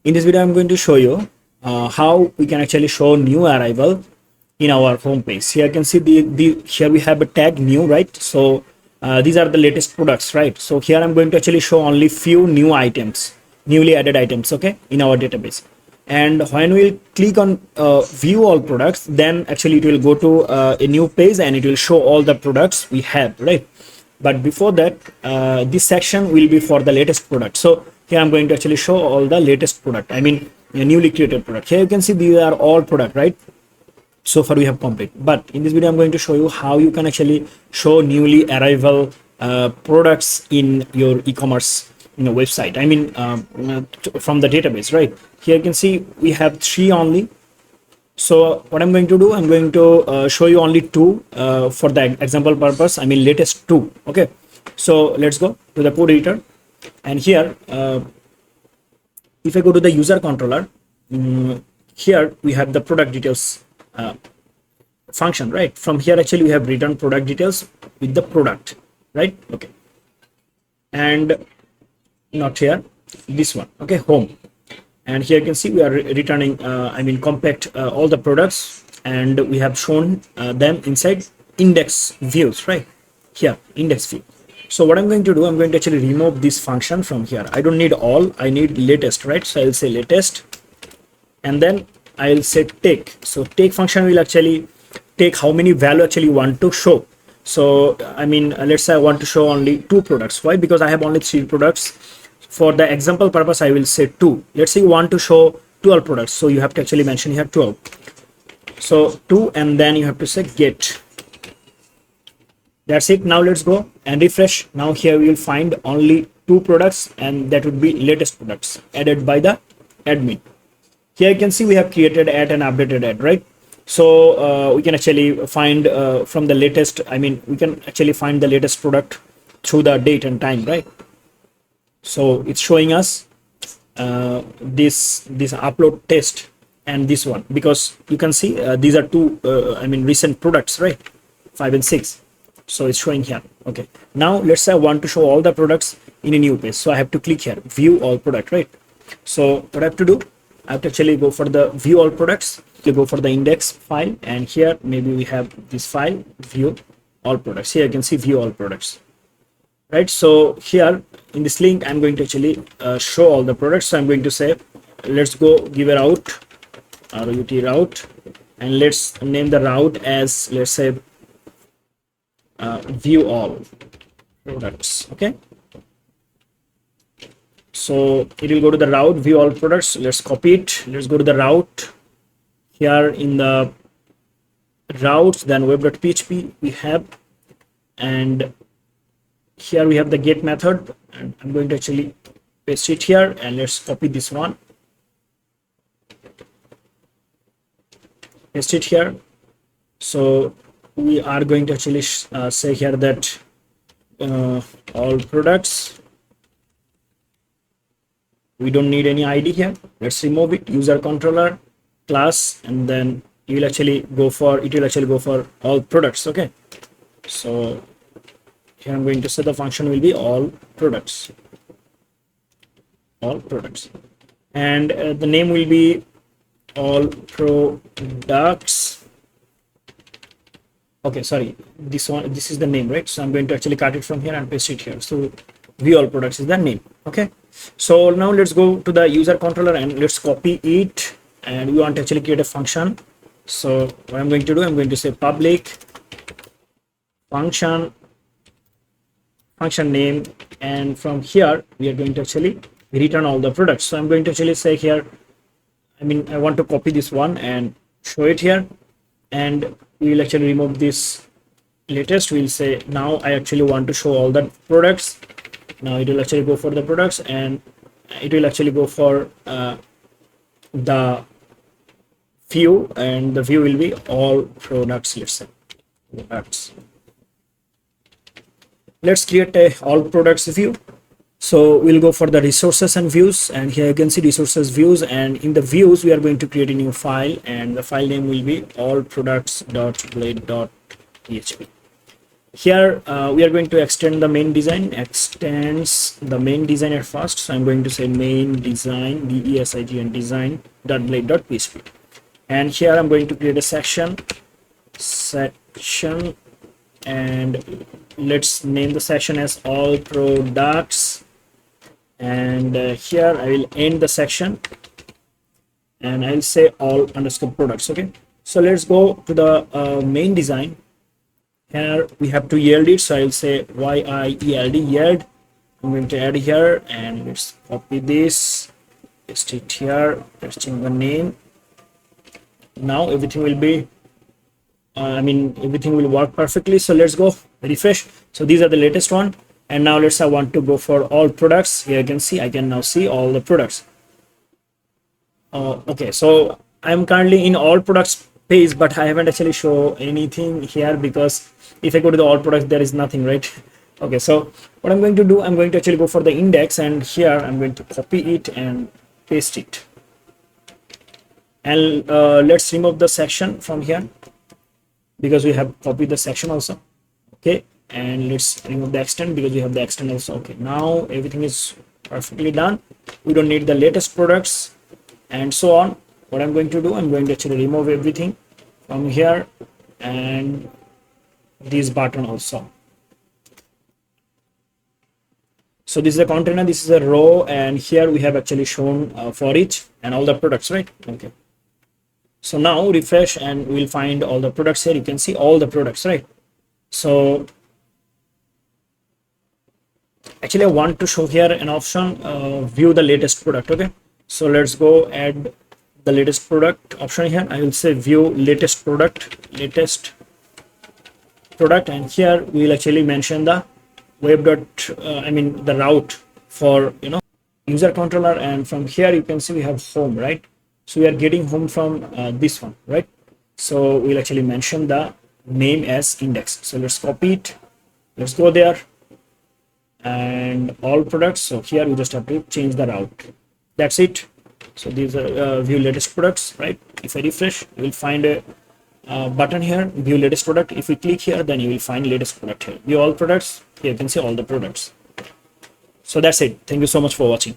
In this video, I'm going to show you how we can actually show new arrival in our home page. Here you can see here we have a tag new, right? So these are the latest products, right? So here I'm going to actually show only few new items, newly added items, okay, in our database. And when we'll click on view all products, then actually it will go to a new page and it will show all the products we have, right? But before that, this section will be for the latest product. So here I'm going to actually show all the latest product, I mean a newly created product. Here you can see these are all product, right? So far we have complete, but in this video I'm going to show you how you can actually show newly arrival products in your e-commerce website, I mean from the database, right? Here you can see we have 3 only. So what I'm going to do, I'm going to show you only 2 for the example purpose, I mean latest 2. Okay, so let's go to the code editor, and here if I go to the user controller, here we have the product details function, right? From here actually we have written product details with the product, right? Okay, and not here, this one, okay, home. And here you can see we are returning I mean compact all the products, and we have shown them inside index views, right? Here index view. So what I'm going to do, I'm going to actually remove this function from here. I don't need all, I need latest, right? So I'll say latest, and then I'll say take. So take function will actually take how many value actually you want to show. So I mean let's say I want to show only 2 products. Why? Because I have only 3 products. For the example purpose I will say 2. Let's say you want to show 12 products, so you have to actually mention here 12. So 2, and then you have to say get. That's it. Now let's go and refresh. Now here we will find only 2 products, and that would be latest products added by the admin. Here you can see we have created ad and updated ad, right? So we can actually find from the latest, I mean we can actually find the latest product through the date and time, right? So it's showing us this upload test and this one, because you can see these are 2 I mean recent products, right? 5 and 6. So it's showing here. Okay, now let's say I want to show all the products in a new page, so I have to click here view all product, right? So what I have to do, I have to actually go for the view all products, to go for the index file, and here maybe we have this file view all products. Here you can see view all products, right? So here in this link I'm going to actually show all the products. So I'm going to say let's go give a route, route, and let's name the route as, let's say view all products. Okay, so it will go to the route view all products. Let's copy it, let's go to the route. Here in the routes, then web.php we have, and here we have the get method, and I'm going to actually paste it here, and let's copy this one, paste it here. So we are going to actually say here that all products, we don't need any ID here. Let's remove it, user controller class, and then it will actually go for all products. Okay, so here I'm going to say the function will be all products, and the name will be all products. Okay, sorry, this is the name, right? So I'm going to actually cut it from here and paste it here. So view all products is the name. Okay, so now let's go to the user controller and let's copy it, and we want to actually create a function. So what I'm going to do, I'm going to say public function name, and from here we are going to actually return all the products. So I'm going to actually say here, I mean I want to copy this one and show it here, and we will actually remove this latest. We'll say now I actually want to show all the products. Now it will actually go for the products, and it will actually go for the view, and the view will be all products. Let's say products. Let's create a all products view. So we'll go for the resources and views, and here you can see resources views, and in the views we are going to create a new file, and the file name will be all products.blade.php. Here we are going to extend the main design, extends the main design at first. So I'm going to say main design, DESIGN design dot blade.php, and here I'm going to create a section, and let's name the section as all products, and here I will end the section and I'll say all underscore products. Okay, so let's go to the main design. Here we have to yield it, so I'll say yield yield. I'm going to add here, and let's copy this, paste it here, let's change the name. Now everything will be everything will work perfectly. So let's go refresh. So these are the latest one, and now I want to go for all products. Here you can see, I can now see all the products. Okay, so I'm currently in all products page, but I haven't actually show anything here, because if I go to the all products, there is nothing, right? Okay, so what I'm going to do, I'm going to actually go for the index, and here I'm going to copy it and paste it, and let's remove the section from here, because we have copied the section also. Okay, and let's remove the extend, because we have the extend also. Okay, now everything is perfectly done. We don't need the latest products and so on. What I'm going to do, I'm going to actually remove everything from here, and this button also. So this is a container, this is a row, and here we have actually shown for each and all the products, right? Okay, so now refresh and we'll find all the products here. You can see all the products, right? So actually I want to show here an option, view the latest product. Okay, so let's go add the latest product option here. I will say view latest product, and here we will actually mention the web dot the route for user controller, and from here you can see we have home, right? So we are getting home from this one, right? So we'll actually mention the name as index. So let's copy it, let's go there, and all products. So here we just have to change the route. That's it. So these are view latest products, right? If I refresh, you will find a button here, view latest product. If we click here, then you will find latest product here. View all products. Here you can see all the products. So that's it. Thank you so much for watching.